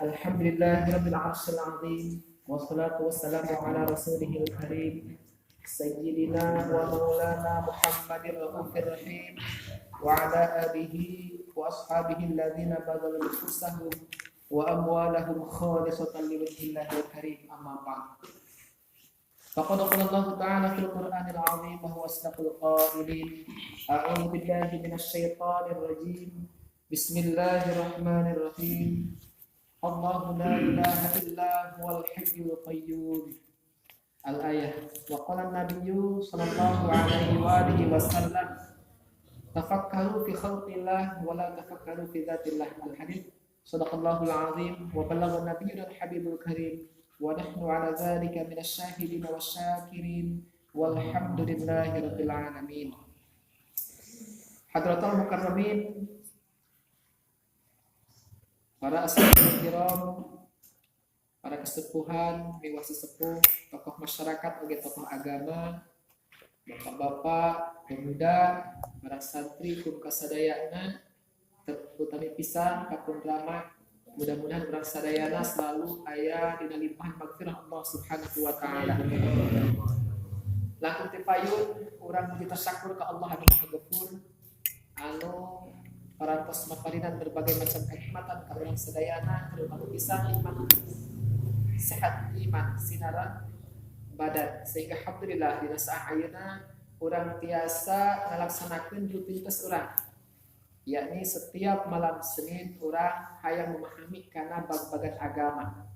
Alhamdulillahirabbil arsyil azim wassalatu wassalamu ala rasulihil karim sayyidina wa maulana Muhammadir raufir rahim wa ala alihi wa ashabihi alladhina badhalu anfusahum wa amwalahum khalisatan liwajhillahil karim amma ba'd. Faqad qala Allah ta'ala fil Qur'anil 'azim wa huwa asdaqul qailin. A'udzu billahi minasy syaithanir rajim. Bismillahirrahmanirrahim. Allahu la ilaha illa huwal hayyul qayyum. Al-ayah. Wa qala an-nabiyyu sallallahu alaihi wa alihi wasallam, tafakkaru fi khalqillah wa la tafakkaru fi dzatillah. Al-hadits. Shadaqallahul azim wa ballagha nabiyyuna al-habibul karim wa nahnu ala dzalika minasy syahidin wasyakirin walhamdulillahi rabbil alamin. Hadratul mukarramin, para ashabil kiram, para kesepuhan, miwah sesepuh, tokoh masyarakat, oge tokoh agama, bapak-bapak, pemuda, para santri kum kasadayana, terutama pisan kakun drama, mudah-mudahan urang sadayana selalu aya dina limpahan magfirah Allah Subhanahu wa taala. Langkung ti payun urang muji tasyakur ka Allah anu Maha Ghafur anu parantos maparinan berbagai macam kenikmatan ka urang sadayana, terutama pisan iman sehat, iman sinara badan, sehingga alhamdulillah dina saah ayeuna urang tiasa ngalaksanakeun rutinitas urang, yakni setiap malam Senin urang hayang memahami kana bab-bagan agama.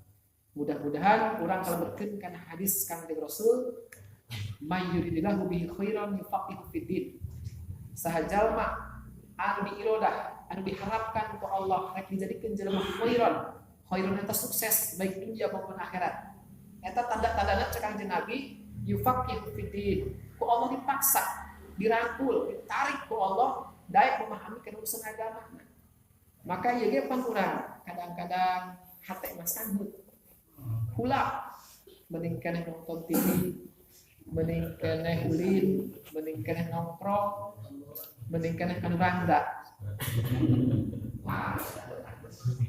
Mudah-mudahan urang kalebetkeun kana hadis Kangjeng Rasul, may yuridillahu bihi khairan yufaqihu fiddin. Saha jalma anu diirodah, anu diharapkan ku Allah rek dijadikeun jelema khairan. Khairan eta sukses baik dunia maupun akhirat. Eta tanda-tandana cek Kangjeng Nabi, yufaqihu fiddin. Ku Allah dipaksa, dirangkul, ditarik ku Allah daek memahami kana urusan agama. Maka ieu ge panurang kadang-kadang hate mah sangheut. Hula mending keneh nonton TV, mending keneh ulin, mending keneh nongkrong, mending keneh anu rangda.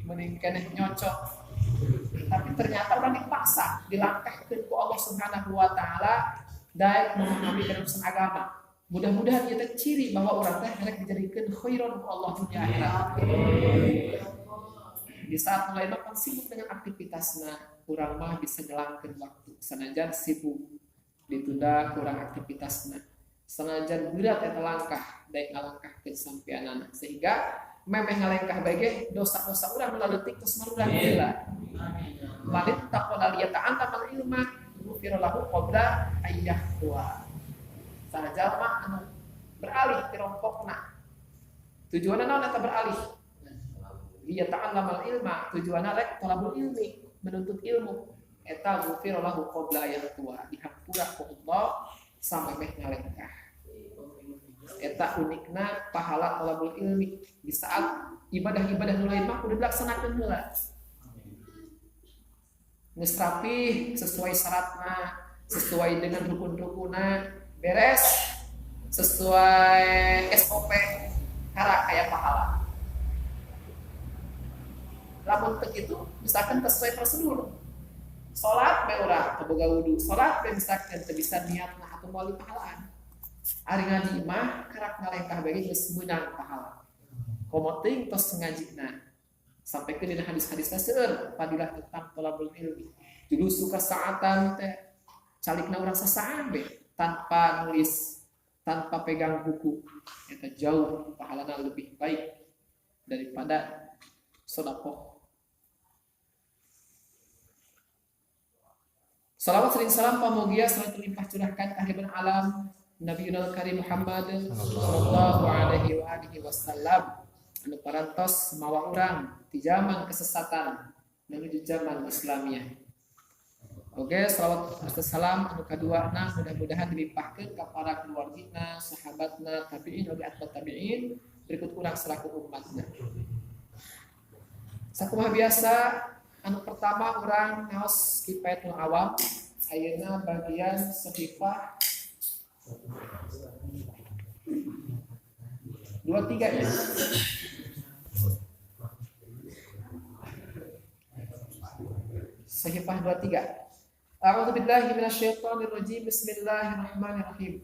Mending keneh nyocok. Tapi ternyata orang dipaksa, dilangkahkeun ku Allah Subhanahu wa taala daek memahami kana urusan agama. Mudah-mudahan ieu teh ciri bahwa urang teh rek dijadikeun khairon ku Allah dunia akhirat. Di saat mulai makan sibuk dengan aktivitasna, urang mah bisa ngelangkeun waktu. Sanajan sibuk ditunda kurang aktivitasna. Sanajan berat eta langkah, daek ngalangkahkeun sampeanana. Sehingga memeh ngalengkah bae ge dosa-dosa urang leutik tos marurang heula. Walid taqwa liyata'allam al-ilma ghufira lahu qabla ayyahwa. Jalma anu beralih ti rompokna. Tujuanna naon eta beralih? Dia ta'allamal ilma, tujuanna rek talabul ilmi, menuntut ilmu. Eta ghufira lahu qabla ayyatua, dihampura ku Allah samemeh ngalengkah. Eta unikna pahala talabul ilmi di saat ibadah-ibadah nu lain mah kudu dilaksanakeun heula. Geus rapih sesuai syaratna, sesuai dengan rukun-rukunna, beres sesuai SOP karak aya pahala. Lamun teu kitu misalkan sesuai prosedur. Salat bae urang teu boga wudu, salat bae misalkan teu bisa niatna atuh moal pahalaan. Ari ngaji mah karak ngalengkah bae geus meunang pahala. Komo teuing tos ngajina. Sampaikeun dina hadis-hadis seueur fadilah tentang thalabul ilmi. Julusu kasaatan teh calikna urang sasaang bae. Tanpa nulis, tanpa pegang buku, itu jauh pahalanya lebih baik daripada sedekah. Salawat sering salam pamugia selalu terlimpah curahkan akhirul alam Nabi Yunus Karim Muhammad sallallahu alaihi wa alihi wasallam anu parantos mawa urang di zaman kesesatan menuju zaman Islamiyah. Oke, salawat wassalam anu kaduana mudah-mudahan dilimpahkeun ka para keluargina, sahabatna, tabi'in, oge atba tabi'in, berikut urang selaku umatna. Sakumaha biasa, anu pertama urang ngaos kifayatul awam, ayeuna bagian sahifah 23 ya. Sahifah 23. A'udzu billahi minasyaitonir rajim. Bismillahirrahmanirrahim.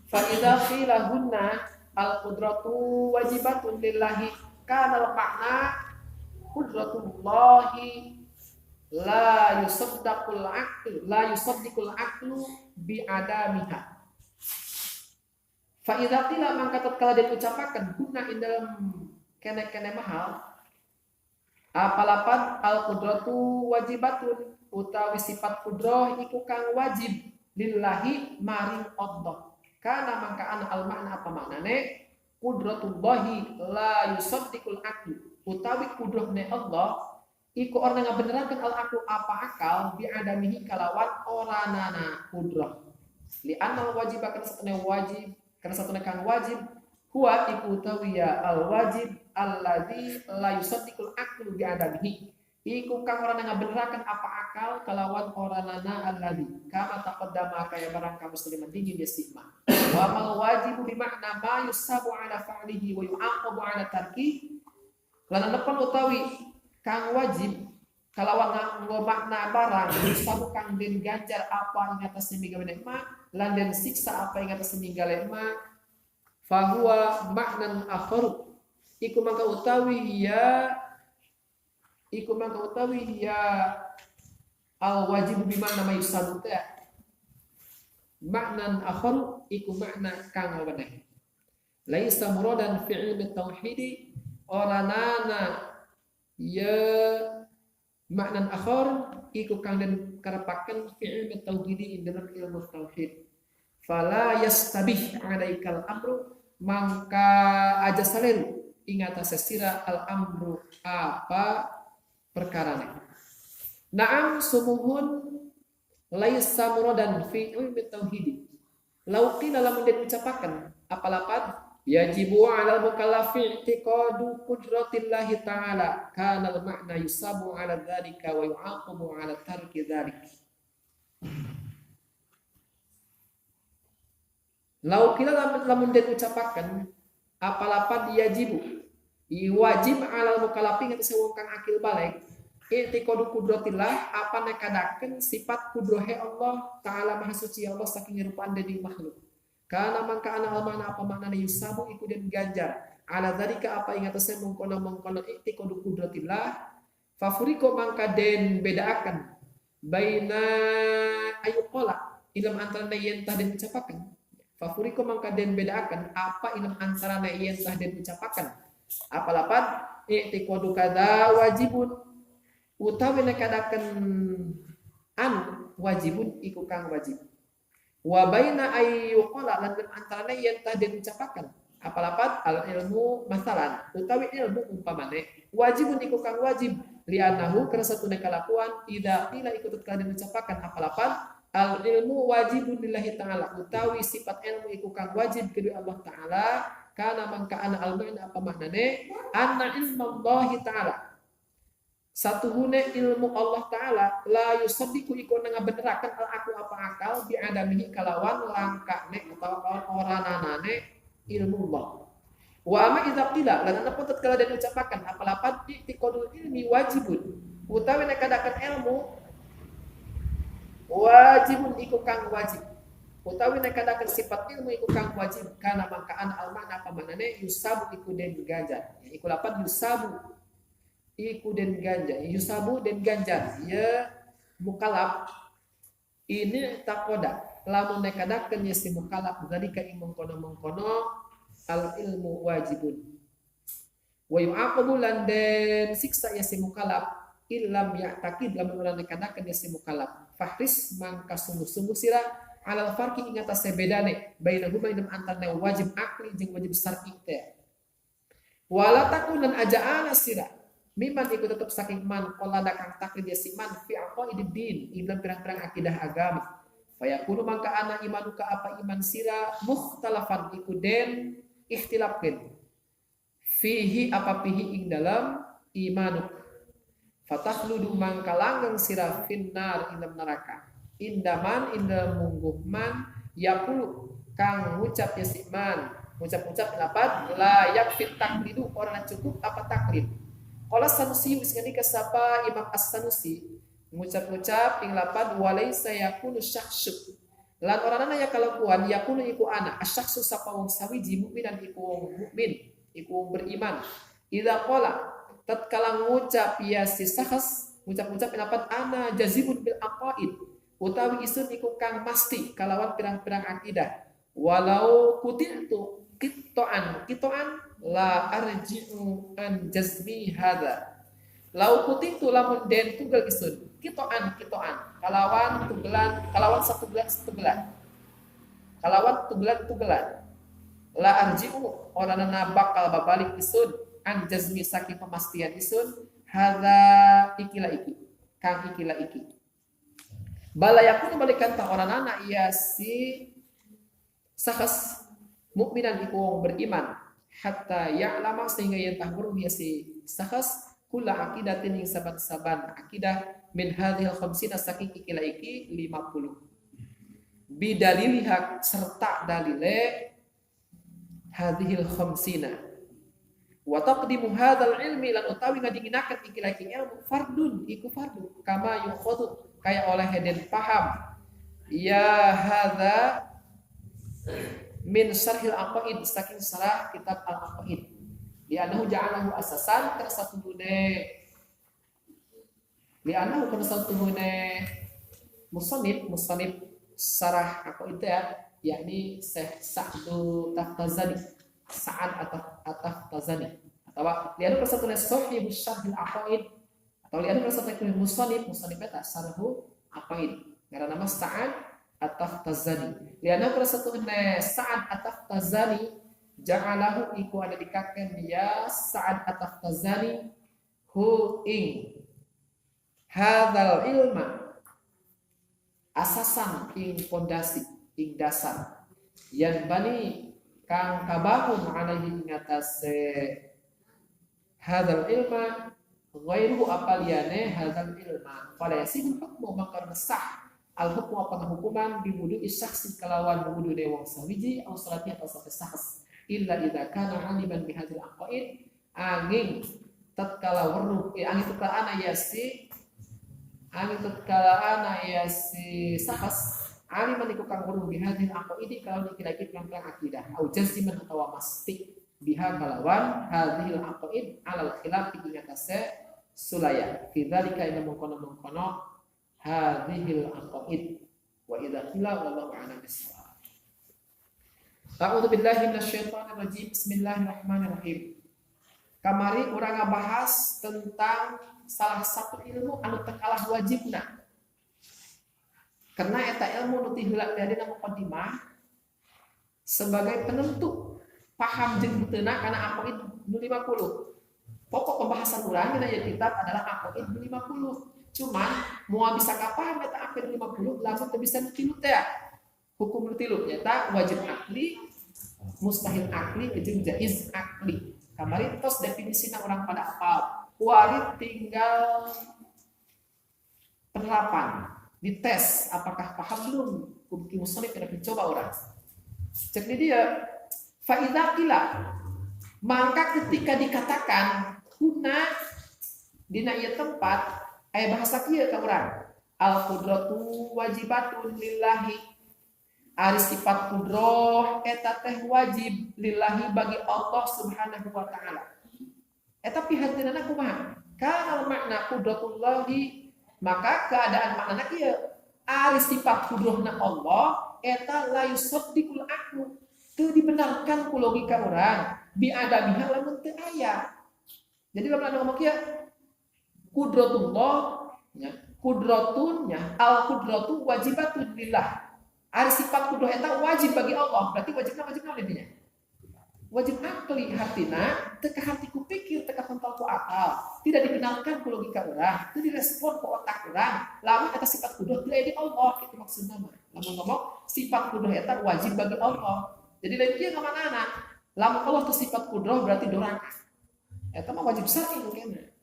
Fa idza qila hunna al-qudratu wajibatun lillahi kana al-ma'na qudratullahi la yusaddiqul aqlu bi adamiha. Fa idza qila mangka tatkala diucapaken hunna ing dalam kene-kene mahal apalapan al-qudratu wajibatun utawi sifat kudroh iku kang wajib lillahi maring Allah. Kana mangka ana al makna apa maknane qudratullahi la yusaddiqul aqlu utawi kudrohne Allah iku orang nga beneraken al aqlu apa akal bi adamihi kalawan oranana kudroh li anal wajib kana satune wajib kana satune kang wajib huwa iku utawi ya al wajib alladzi la yusaddiqul aqlu bi adamihi iku kang orang nga beneraken apa akal kalawan oranana alladzi kama taqaddama kaya barang kamu musliman dingin ya stigma wa mal wajibu bi makna ma yusabu ala fa'lihi wa yu'aqabu ala tarki lan nepon utawi kang wajib kalawan nganggo makna barang yusabu kang den ganjar apa ing atas minggalena ma lan den siksa apa ing atas minggalena ma fa huwa maknan akhar iku mangka utawi ya al wajib bimana mayusabu ta maknan akhar iku makna kang weneh laisa muradan fi ilmi tauhid oranana ya maknan akhar iku kang den karepaken fi ilmi tauhid ing dalam ilmu tauhid fala yastabih alaikal amru mangka aja saleru ing atase sira al amru apa perkara. Naam sumuhun laisa muradan fi ilmi tauhid. Lau qila lamun den ucapaken apalapan yajibu 'alal mukallafi i'tiqadu qudratillahi ta'ala kana al ma'na yusabu 'ala dzalika wa yu'aqabu 'ala tarki dzalik. Lau qila lamun den ucapaken apalapan yajibu wajib 'alal mukallafi ngatasi wong kang akil balik i'tiqadu qudratillah apa nekadakeun sifat kudrohe Allah taala maha suci Allah saking rupaan dari makhluk kana mangka ana almana apa maknane yusabu iku den ganjar ala dzalika apa ing atase mengkono i'tiqadu qudratillah fafuriko mangka den bedaaken baina ayuqala ilm antara yen tah den ucapaken fafuriko mangka den bedaaken apa ilm antara yen tah den ucapaken apalapan i'tiqadu kadza wajibun utawi nekadaken wajibun iku kang wajib wa baina ayyuqala lan antarane yen tah den ucapaken apalapan al ilmu masalan utawi ilmu umpamane wajibun iku kang wajib li'annahu kana satune kalakuan idza qila iku tatkala den ucapaken apalapan al ilmu wajibun lillahi ta'ala utawi sifat ilmu iku kang wajib kedue Allah taala kana mangka ana al makna apa maknane anna ilmullahi ta'ala satuhune ilmu Allah Ta'ala la yusaddiqu iku ngabenderaken al aku apa akal bi adamihi kalawan langkane atau orananane ilmu Allah wa ama idza qila lan apa tatkala den ucapaken apalapan i'tiqadul ilmi wajibun utawi nekadaken ilmu wajibun iku kang wajib utawi nekadaken sifat ilmu iku kang wajib kana mangkaan al makna apa manane yusabu iku den ganjar iku lapan yusabu iku den ganjar yusabu den ganjar ya mukallaf ini takoda lamun nekadakeun ya si mukallaf zalika ing mengkono al ilmu wajibun wa yu'aqabu lan den siksa ya si mukallaf illam ya'taqid lamun ora nekadakeun ya si mukallaf fahris mangka sungguh-sungguh sira alal farqi ing atase bedane bainahuma ing antara wajib akli jeung wajib syar'i teh wala takunan aja sira miman ikut tetap saking man qolada kang taklid ya siman fi aqaididdin ibn pirang-pirang akidah agama fayakunu mangka ana imanuka apa iman sira mukhtalafan iku den ikhtilafkeun fihi apa fihi ing dalam imanuk fatakhludu mangka langgeng sira finnar ing dalam neraka indaman indal mungguh man yaqulu kang ngucap ya siman ngucap-ngucap lapat la yakfit taklidu orang cukup apa taklid. Qala Sanusi wis ngendika sapa Imam As-Sanusi ngucap-ngucap ing lapan walaysa yakunu syakhsu lan orangna ya kalakuan yakunu iku ana asyakhsu sapa wong sawiji mukminan iku wong mukmin iku wong beriman idza qala tatkala ngucap ya si sakhs ngucap-ngucap ing lapan ana jazibun bil aqaid utawi isun iku kang masti kalawan pirang-pirang akidah walau kutiltu kitoan la arji'u an jazmi hadza lau kutiltu lamun den tunggal isun kitoan kalawan satu gelan kalawan tugelan la arji'u orangna bakal babalik isun an jazmi saking pemastian isun hadza ikila iki bala yakunu balikan ta orangna iya si sakhs mukminan iku wong beriman hatta ya'lama sehingga yen tahburu ya si sakhs kula aqidatin ing saban-saban akidah min hadhil khamsina saking ikila iki 50 bidaliliha serta dalile hadhil khamsina wa taqdimu hadzal ilmi lan utawi ngadinginaken ikila iki ilmu fardun iku fardu kama yukhadu kaya oleh den paham ya hadza min syarhil aqaid saking sarah kitab al-aqaid li'annahu ja'alahu asasan tersatuhune musannif sarah aqaid ya yakni Syekh Sa'du Taftazani Sa'ad at-Taftazani atau li'annahu tersatuhune sahih syarhil aqaid atau li'annahu tersatuhune musannif eta sarhu aqaid karena nama Sa'ad At-Taftazani. Liana persatuhna Sa'ad At-Taftazani ja'alahu iku ada dikaken ya Sa'ad At-Taftazani hu ing hadzal ilma asasan ing fondasi ing dasar yang bani kang kabahun alaihi ngatasé hadzal ilma ghairu apaliane hadzal ilma fala yasihul hukmu maka sah al-hukmu apa hukuman biwudu isyakhsi kalawan wudu de wong sawiji aw salati atau salat sahs illa idza kana aliman bihadzal aqaid angin tatkala weruh angin tatkala ana yasi sahs aliman iku kang weruh bihadzal aqaid kalau dikira-kira tentang akidah aw jaziman atau masti biha kalawan hadzal aqaid alal khilaf ing atase sulaya kidzalika ina mungkono hadhil aqaid wa idza qila wallahu a'lam bis-shawab. A'udzu billahi minasyaitonir rajim. Bismillahirrahmanirrahim. Kamari urang ngabahas tentang salah satu ilmu anu teu kalah wajibna. Karena eta ilmu nu ti heula teh dina muqaddimah sebagai penentu paham jeung heuteuna kana aqaid nu 50. Pokok pembahasan urang dina kitab adalah aqaid nu 50. Cuman mau bisa kapaham eta akhir 50 langsung teu bisa tilu teh hukum tilu nyata wajib akli mustahil akli jeung jaiz akli kamari tos definisina orang pada hafal warid tinggal penerapan dites apakah paham belum kudu musannif kena dicoba orang cek di dia fa idza qila maka ketika dikatakan kuna dina ieu tempat bahasa kieu ka urang al qudratu wajibatun lillahi ari sifat qudrah eta teh wajib lillahi bagi Allah Subhanahu wa taala eta pihanteunana kumaha kana makna qudratullahi maka keadaan maknana kieu ari sifat qudrahna Allah eta la yusaddiqul aqlu teu dibenarkan ku logika urang bi adabiha lamun teu aya jadi lamun anu ngomong kieu kudratullah kudratunnya al kudratu wajibatun lillah ari sifat kudrah eta wajib bagi Allah berarti wajib intinya wajib akli hatina teu ka hati ku pikir teu ka pentol ku akal tidak dikenalkan ku logika urang teu direspon ku otak urang lamun eta sifat kudrah teu aya di Allah kitu maksudna mah lamun ngomong sifat kudrah eta wajib bagi Allah jadi lain kieu ngamanana lamun Allah teu sifat kudrah berarti doraka eta mah wajib syar'i kena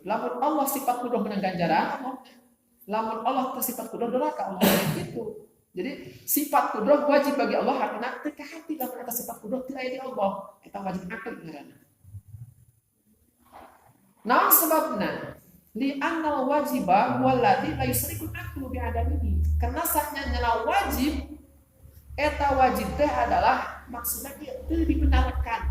lamun Allah sifat kudrah menang ganjaran lamun Allah sifat kudrah doraka Allah itu jadi sifat kudrah wajib bagi Allah karena teu ka hati lamun eta sifat kudrah teu aya di Allah eta wajib akal ngaranna naon sebabna li annal wajiba walladzi la yusrikul aqlu bi adamihi. Karena saatnya nyala wajib eta wajib teh adalah maksudnya teu dibenarkan.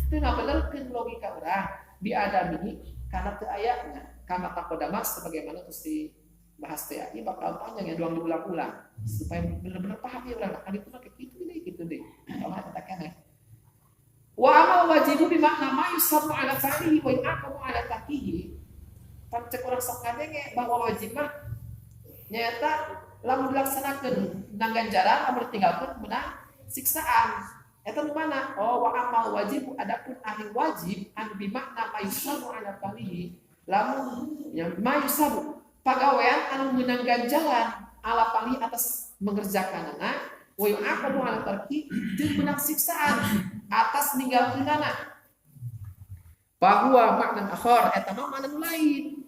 Teu ngabenerkeun logika urang bi adamihi karena teu ayana. Kama taqaddama sebagaimana terus dibahas teh ini bakal panjang ya doang diulang-ulang supaya benar-benar paham ya urang. Kan itu mah kayak gitu deh. Allah katakan ya. Wa amal wajibu bi makna ma yusabu ala fa'lihi wa yu'aqabu ala tarkihi. Pancek urang sok ngadenge bahwa wajib mah nyata lamun dilaksanakeun menang ganjaran lamun ditinggalkeun menang siksaan. Eta nu mana? Oh, wa amal wajib adapun ahli wajib anu bi makna ma yusabu ala fa'lihi. Lamun yang ma yusabu pagawean anu menang ganjaran ala fa'lihi atas mengerjakanana wa yu'aqabu ala tarki jeung menang siksaan atas ninggalkeunana. Bahwa makna akhar eta mah makna lain.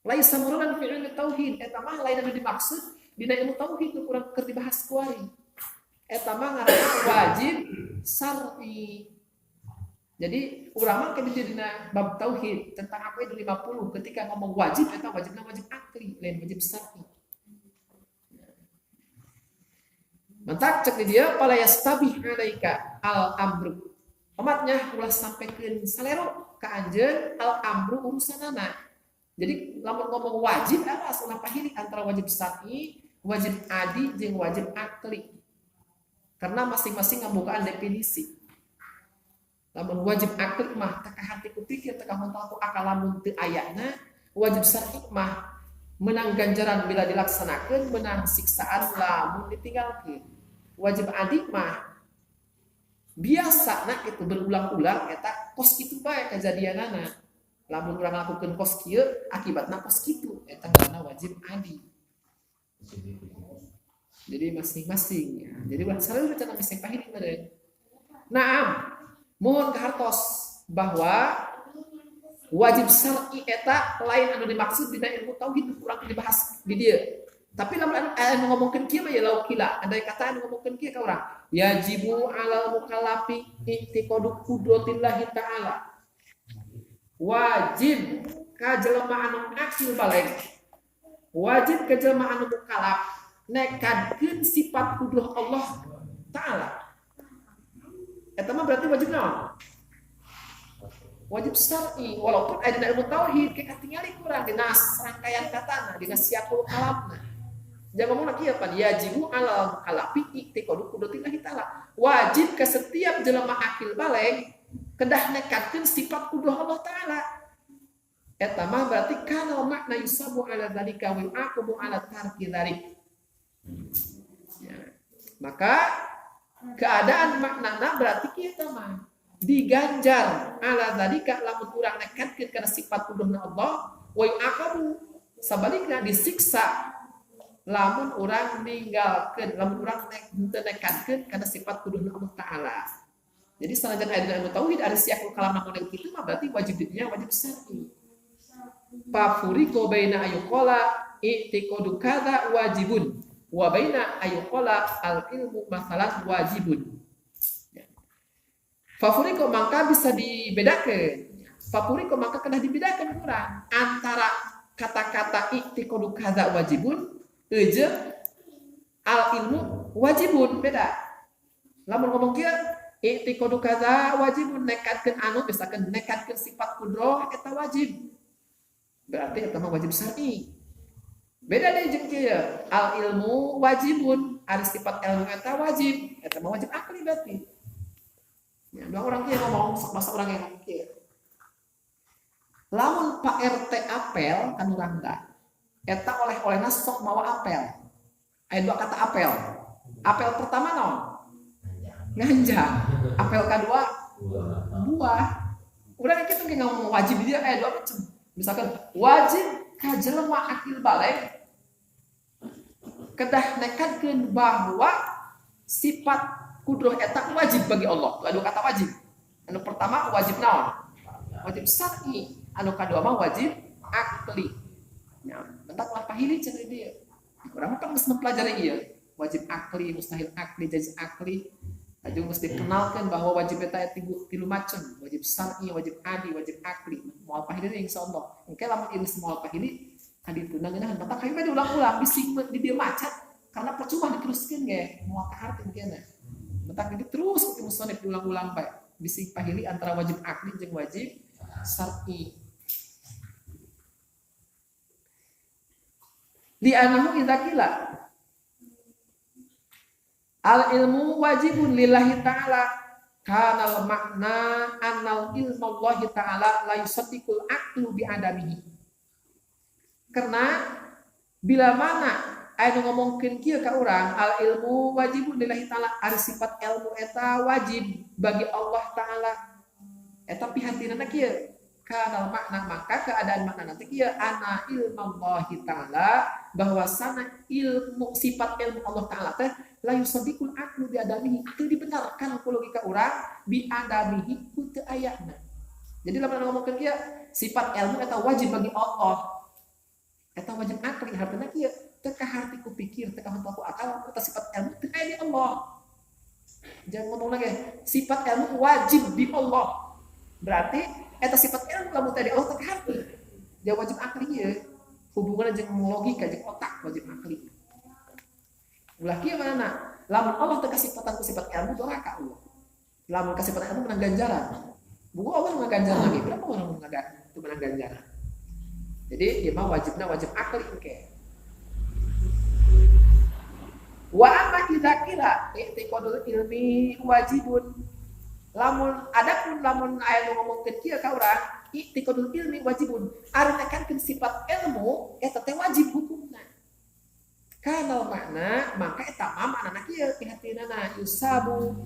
Laisa muradan fi ilmi tauhid eta mah lain anu dimaksud dina ilmu tauhid nu kurang keur dibahas kuari. Eta mah ngaranna wajib syar'i. Jadi urang mah kana dina bab tauhid tentang apa itu 50 ketika ngomong wajib eta wajibna wajib akli lain wajib syar'i. Mentak cek di dia pala yastabih alaika al amru. Amatnya ulah sampaikan salero ka anjeun al amru urusanana. Jadi lamun ngomong wajib awas ulah pahili antara wajib syar'i, wajib adi jeung wajib akli. Karena masing-masing ngambukaan definisi. Lamun wajib akli mah teu hati kupikir teu hontal ku akal lamun teu ayana, wajib syar'i mah menang ganjaran bila dilaksanakeun, menang siksaan lamun ditinggalkeun. Wajib adik mah biasa nak itu berulang-ulang eta kos kitu bae kejadianana. Lamun urang lakukeun kos kieu akibatna kos kitu eta ngaranna wajib adik. Jadi masing-masing ya. Jadi ulah selalu cenah miseng pahit meureun. Naam, mohon kahartos bahwa wajib syar'i eta lain anu dimaksud dina ilmu tauhid kurang dibahas di dieu. Tapi lamun anu ngomongkeun kieu mah ya laukila, andai kata anu ngomongkeun kieu ka urang, yajibu 'alal mukallafi i'tiqadu qudratillahi ta'ala. Wajib ka jelema anu akil baleg. Wajib ka jelema anu mukallaf nekadkeun sifat kudrah Allah Ta'ala. Eta mah berarti wajib naon? Wajib syar'i walaupun aya dina ilmu tauhid ke katingali kurang dina rangkaian katana dina siapul kalamna. Jangan ngomong kieu pan yajibu 'alal mukallafi i'tiqadu qudratillahi ta'ala. Wajib ke setiap jelema akil baleg kedah nekatkeun sifat kudrah Allah Ta'ala. Eta mah berarti kana makna yusabu 'ala dzalika wa yu'aqabu 'ala tarki dzalik. Ya. Maka keadaan maknana berarti kieu teh mah diganjar ala dzalika lamun urang nekatkeun kana sifat kudrahna Allah wa yu'aqabu sabalikna disiksa lamun urang ninggalkeun lamun urang teu nekatkeun kana sifat kudrahna Allah Ta'ala. Jadi sanajan aya dina ilmu tauhid ada siakul kalam model kitu mah berarti wajib dinya wajib syar'i. Fa furiqu baina ayqala i'tiqadu kadza wajibun wa baina ayqala al ilmu masalan wajibun. Fafuriko maka bisa dibedakan. Fafuriko maka kena dibedakan urang antara kata-kata i'tiqadu kadza wajibun jeung al ilmu wajibun beda. Lamun ngomong kieu i'tiqadu kadza wajibun nekatkeun anu misalkan nekatkeun sifat kudrah eta wajib. Berarti eta mah wajib syar'i. Beda deui jeung kieu al ilmu wajibun ari sifat ilmu eta wajib, eta mah wajib akli berarti. Ya, dua orang kieu ngomong masa orang yang ngomong kieu. Lamun Pak RT apel kan urang da. Eta oleh-olehna sok mawa apel. Aya dua kata apel. Apel pertama naon? Ganja. Apel kedua buah. Urang kitu ge ngomong wajib dia aya dua macam. Misalkan wajib ka jelema akil baleg kedah nekatkeun bahwa sifat kudrah eta wajib bagi Allah. Anu kata wajib. Anu pertama wajib naon? Wajib syar'i. Anu kadua mah wajib akli. Ya, bentaklah pahili cenah dia. Urang kan geus mempelajari ieu. Wajib akli, mustahil akli, jaiz akli. Ajung mesti kenalkan bahwa wajib eta tilu macam, wajib syar'i, wajib adi, wajib akli. Moal pahili insyaallah. Engke lamun ieu moal pahili kadi tunang geuna mata kayu mah diulang-ulang bising di dia macan karena percuma diteruskeun ge moal ka harti engke na. Mata ini terus ku musannif diulang-ulang bae. Bising pahili antara wajib akli jeung wajib syar'i. Di anahu idza qila al ilmu wajibun lillahi ta'ala kana al makna annal ilmu Allah ta'ala la yusaddiqul aqlu bi adamihi. Karena bila mana anu ngomongkeun kieu ka urang al ilmu wajibun lillahi ta'ala ari sifat ilmu eta wajib bagi Allah ta'ala eta pihantinana kieu kana makna maka keadaan makna nanti kieu ana ilmu Allah ta'ala bahwasana ilmu sifat ilmu Allah ta'ala teh la yusaddiqul aqlu bi adamihi teu dibenarkan ku logika urang bi adamihi ku teu ayana. Jadi lamun ngomongkeun kieu sifat ilmu eta wajib bagi Allah. Eta wajib akli hartana kieu teu ka harti ku pikir teu ka harti ku akal eta sifat ilmu teu aya di Allah. Jangan ngomong lagi sifat ilmu wajib di Allah. Berarti eta sifat ilmu lamun teh di Allah teu ka harti. Dia wajib akli ieu. Hubunganna jeung logika jeung otak wajib akli. Ulah kieu mana? Lamun Allah teu kasifatan ku sifat ilmu doraka Allah. Lamun kasifatan ilmu menang ganjaran. Buku Allah menang ganjaran lagi. Berapa orang menang ganjaran? Jadi ieu mah wajibna wajib akli engke. Wa amma idza qila i'tiqadul ilmi wajibun. Lamun aya nu ngomongkeun kieu ka urang, i'tiqadul ilmi wajibun. Ari nekankeun sifat ilmu eta teh wajib hukumna. Kana makna maka eta mah maknana kieu pihatinana yusabu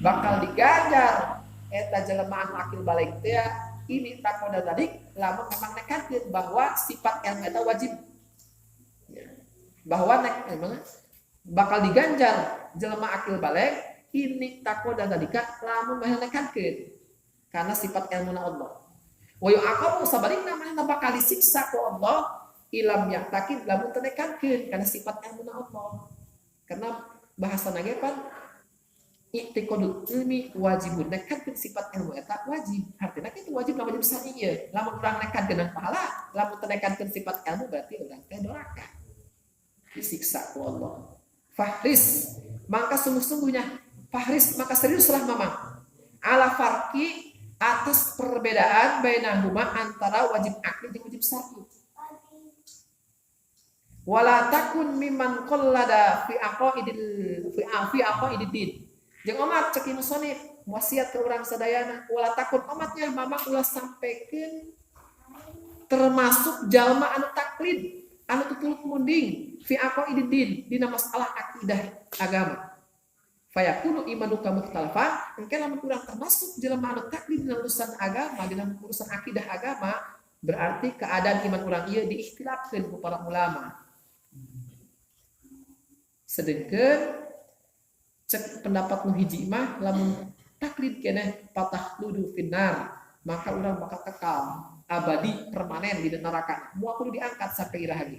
bakal diganjar eta jelema anu akil balik teh ini takoda tadi lamun memang nekankeun bahwa sifat ilmu eta wajib. Bahwa memang bakal diganjar jelema akil balik ini takoda tadi lamun memang nekankeun karena sifat ilmuna Allah. Wa yu'aqabu sabarina manehna bakal disiksa ku Allah ilam yaktaqid lamun teu nekankeun karena sifat ilmuna Allah. Karena bahasana ge pan i'tiqadul ilmi wajibun nekankeun sifat ilmu eta wajib. Artina kitu wajib lamun wajib syar'i ieu. Lamun urang nekankeun pahala, lamun teu nekankeun sifat ilmu berarti urang teh doraka. Disiksa ku Allah. Fahris maka sungguh-sungguhnya fahris maka seriuslah mamang ala farqi atas perbedaan bainahuma antara wajib akli dan wajib syar'i. Wala takun mimman qallada fi aqaidid. Jeung omat cek musonif wasiat ke urang sadayana wala takun omatnya mamang ulah sampaikeun termasuk jalma anu taklid anu tutuluk munding fi aqaidid dina masalah akidah agama. Fayakunu imanuka mukhtalafan engke lamun urang termasuk jalma anu taklid dina urusan agama dina urusan akidah agama berarti keadaan iman urang ieu diikhtilafkeun ku para ulama. Sedengkeun cek pendapat nu hiji mah lamun taklid keneh patah ludu finnar maka urang bakal kekal abadi permanen di neraka moal kudu diangkat sampai irahagi.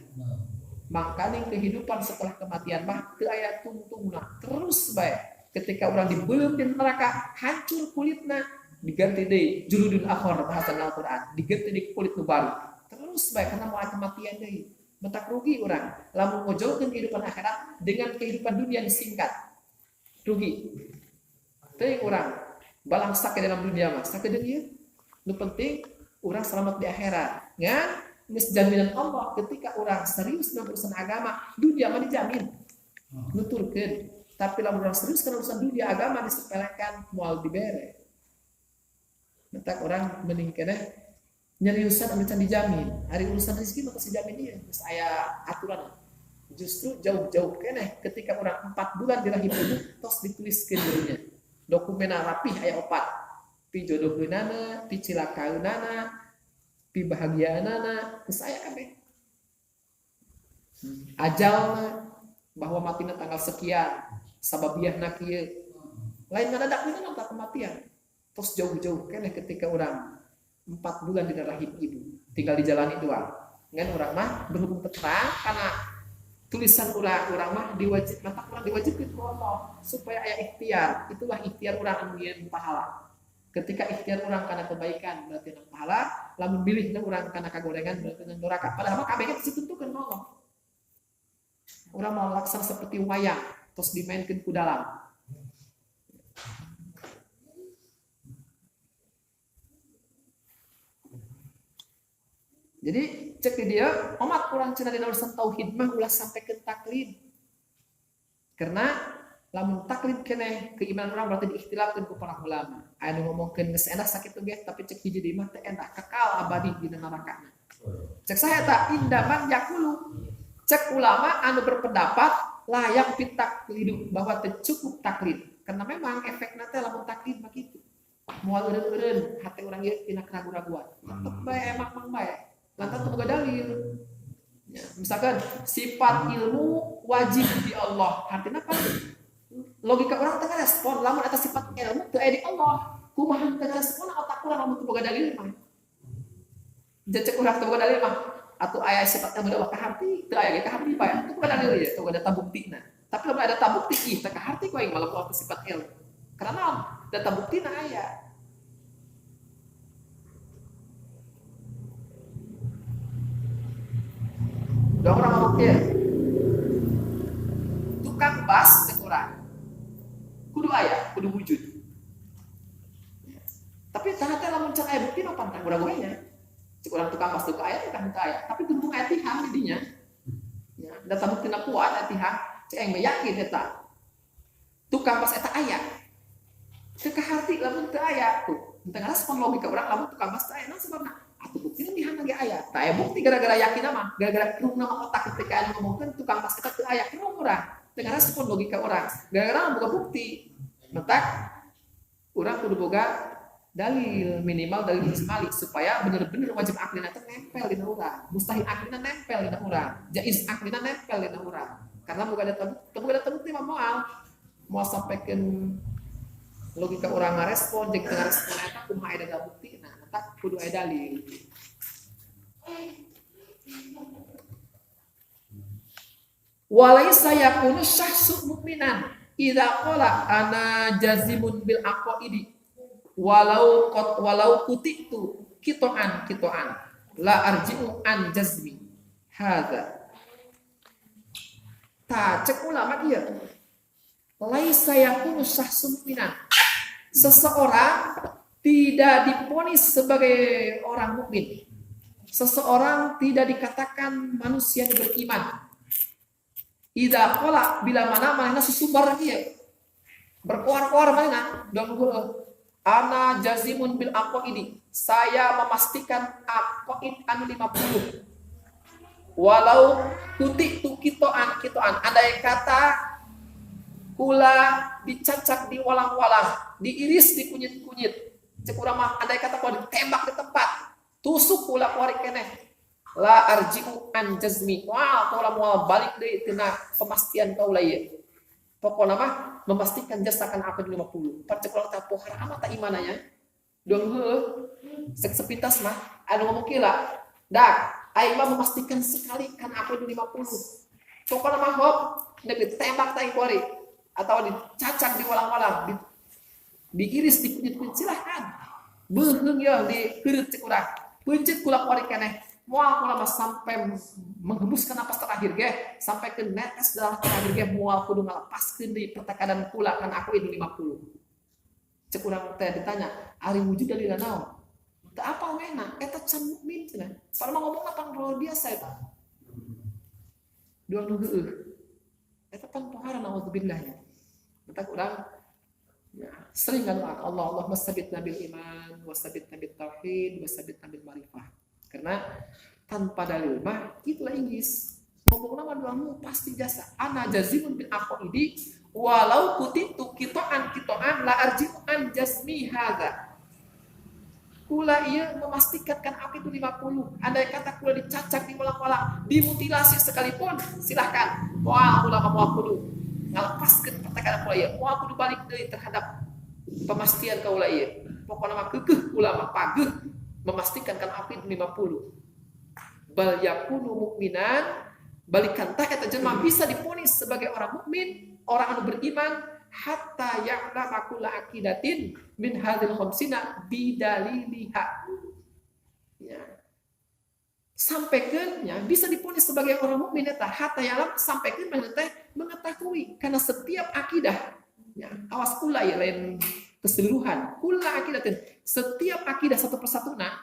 Maka ning kehidupan setelah kematian mah teu aya tungtungna terus bae ketika urang dibeuleum di neraka hancur kulitna diganti deui juludul akhir bahasa Al-Qur'an diganti di kulit nu baru terus bae karena moal kematian deui. Mentak rugi urang lamun ngojolkeun kehidupan akhirat dengan kehidupan dunia yang singkat. Rugi. Teuing urang balang sakit dalam dunia mah sakit ieu. Nu penting urang selamat di akhirat. Ngan geus jaminan Allah ketika urang serius dalam urusan agama, dunia mah dijamin. Nuturkeun. Tapi lamun urang serius dalam urusan dunia agama disepelekan moal dibere. Mentak urang mending keneh nyeriusan anu can dijamin. Ari urusan rezeki mah geus dijamin ieu, geus aya aturan. Justru jauh-jauh keneh ketika orang 4 bulan di rahim ibu tos dituliskeun dirinya. Dokumenna rapih aya 4. Pi jodohkeunana, pi cilakaeunana, pi bahagiaanana, geus aya kabeh. Ajalna bahwa matina tanggal sekian, sababiahna kieu. Lain ngadadak dina tentang kematian. Tos jauh-jauh keneh ketika orang 4 bulan di rahim ibu tinggal dijalani doang. Ngan urang mah berhubung terang karena tulisan urang mah diwajib mata urang diwajibkeun ku Allah supaya aya ikhtiar. Itulah ikhtiar urang anu ngieun pahala. Ketika ikhtiar urang kana kebaikan berarti nang pahala, lamun milihna urang kana kagorengan berarti nang neraka. Padahal mah kabeh geus ditentukeun ku Allah. Urang mau laksana seperti wayang terus dimainkeun ku dalam. Jadi cek di dia omat kurang cenah dina urusan tauhid mah ulah sampai ke taklid. Karena lamun taklid keneh keimanan urang berarti diikhtilafkeun ku para ulama. Aya nu ngomongkeun geus endah sakitu ge tapi cek hiji deui mah teu endah kekal abadi di neraka. Cek saya tak indaman yakulu. Cek ulama anu berpendapat layak pitaklidu bahwa teu cukup taklid. Karena memang efekna teh lamun taklid mah kitu. Moal eureun-eureun hate urang ieu tina keraguan-raguan. Tetep bae emang bae. Lantas boga dalil. Ya, misalkan sifat ilmu wajib di Allah. Artinya apa? Logika orang tengah respon lamun eta sifat ilmu teu aya di Allah. Kumaha tengah respon otak urang lamun teu boga dalil mah. Jecek urang teu boga dalil mah atuh aya sifat ilmu da kaharti teu aya ge kaharti bae. Teu boga dalil ya, teu ada data buktina. Tapi lamun ada data bukti ih teu kaharti ku aing malah ku sifat ilmu. Karena data buktina aya. Dua orang ngomong ya, tukang bas cek urang, kudu aya, kudu wujud. Tapi ternyata lamun cek aya bukti no pantang gura-guranya. Cek urang tukang bas teu aya, tukang teu aya. Tapi kudu aya tihang didinya. Ya, data buktina kuat aya tihang, cek aing yakin eta. Tukang bas eta aya. Teu kaharti lamun teu aya tuh. Teu respon logika urang lamun tukang bas teu aya, naon sababna? Atuh buktina dihang ge aya. Tah aya bukti gara-gara yakin mah, gara-gara krung nama otak ketika anu ngomongkeun tukang bas eta teu aya krung urang. Teu respon logika urang. Gara-gara boga bukti. Mentak urang kudu boga dalil minimal dalil ismali supaya bener-bener wajib aklina teh nempel dina urang. Mustahil aklina nempel dina urang. Jaiz aklina nempel dina urang. Karena boga data bukti mah moal sampaikeun logika urang ngarespon jeung teu ngarespon eta kumaha aya data bukti. Nah, eta kudu aya dalil. Walaysa yakunu syahsu mu'minan idza qala ana jazimun bil aqaidi walau kutitu kitoan la arji'u an jazmi hadza. Ta cek ulama dia laisa yakunu syahsu mu'minan, seseorang tidak diponis sebagai orang mukmin. Seseorang tidak dikatakan manusia yang beriman. Idza qala bila mana susumbar dia. Berkoar-koar mana? Dan ana jazimun bil aqaidi. Saya memastikan aqaid anu 50. Walau kutitu kitoan. Andai kata kula dicacak di walang-walang, diiris di kunyit-kunyit. Cek urang mah andai kata kula ditembak di tempat. Tusuk kula kuari keneh la arji'u an jazmi. Wah, kula moal balik deui tina pemastian kaula ieu. Pokona mah memastikan jasakan aku 50. Parcek urang teh pohara amat ta imananya. Dong heuh. Sek sepintas mah anu ngomong kila. Dak, aing mah memastikan sekali kan aku 50. Pokona mah hop nepi tembak ta kuari atau dicacak di walang-walang, diiris di kunyit-kunyit silahkan. Beuheung ya di heureut cek urang. Pencet kula kuari keneh moal kula mah sampai menghembuskan napas terakhir ge sampai ke netes darah terakhir ge moal kudu ngalepaskeun deui pertekanan kula kan aku itu 50. Cek urang teh ditanya ari wujud dari naon teu apal mehna eta can mukmin cenah padahal ngomong apa luar biasa eta dua nu heueuh eta pan pohara naudzubillah ya eta urang ya, sering doa Allah masabitna bil iman, wasabitna bil tauhid, wasabitna bil ma'rifah. Karena tanpa dalil mah itulah Inggris. Ngomong nama doamu pasti jasa. Ana jazimun bil aqaidi walau kutitu kitoan la arji'u an jazmi hadza. Kula ieu memastikan kan aku itu 50. Andai kata kula dicacak di walang-walang, dimutilasi sekalipun, silahkan. Wah, ulama mau kudu ngalepaskeun pertekanan kula ieu. Moal kudu balik deui terhadap pemastian kaula ieu. Pokona mah keukeuh ulama pageuh memastikan kan aku 50. Bal yakunu mukminan balikan tah eta jelema bisa diponis sebagai orang mukmin, orang anu beriman hatta ya'lama kulla aqidatin min hadhil khamsina bidaliliha. Ya. Sampaikannya bisa diponis sebagai orang mukmin eta hatta ya'lam sampaikan teh mengetahui karena setiap akidah ya, awas kula ya lain keseluruhan kula akidatin setiap akidah satu persatuna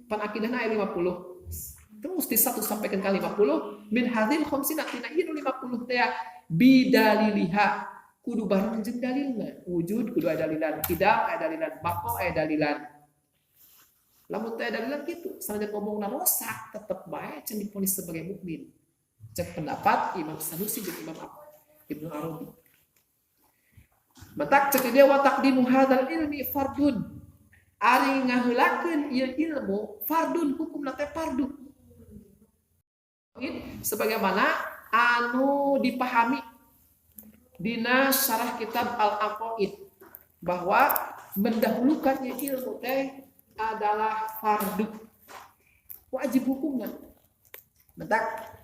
pan akidahna aya 50 terus di satu sampaikan kali 50 min hadhil khamsina tina ieu 50 teh bidaliliha kudu bareng jeung dalilna wujud kudu aya dalilan qidam aya dalilan baqa aya dalilan lamun teh dalilan kitu sanajan ngomongna rusak tetep bae can diponis sebagai mukmin cek pendapat Imam Sanusi jeung Imam Ibnu Arabi matak cek dia wa taqdimu hadzal ilmi fardun ari ngaheulakeun ieu ilmu fardun hukumna teh fardu sebagaimana anu dipahami dina syarah kitab Al-Aqaid bahwa mendahulukan ilmu teh adalah fardu wajib hukumna mentak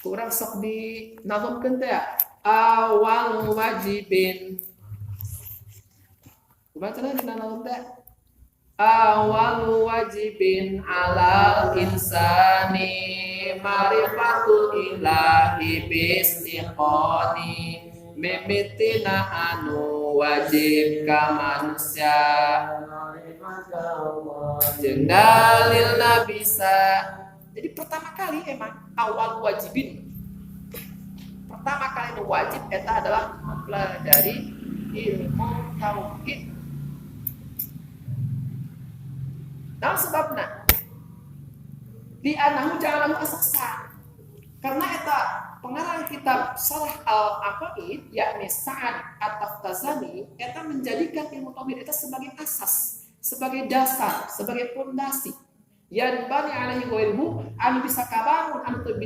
kurang sok di nazamkeun teh awal wajibin kumaha cenah dina nazam teh awal wajibin alal insani marifatul ilahi bistiqoni mimitina anu wajib ka manusia jeung dalilna bisa. Jadi pertama kali emang awal wajibin pertama kali nu wajib eta adalah mempelajari ilmu tauhid. Nah sebabna di anahu jangan asaksa karena eta pengarang kitab Syarah Al-Aqaid yakni Sa'ad At-Taftazani eta menjadikan ilmu tauhid eta sebagai asas, sebagai dasar, sebagai fondasi yang bani alaihi ghairuhu anu bisa kabangun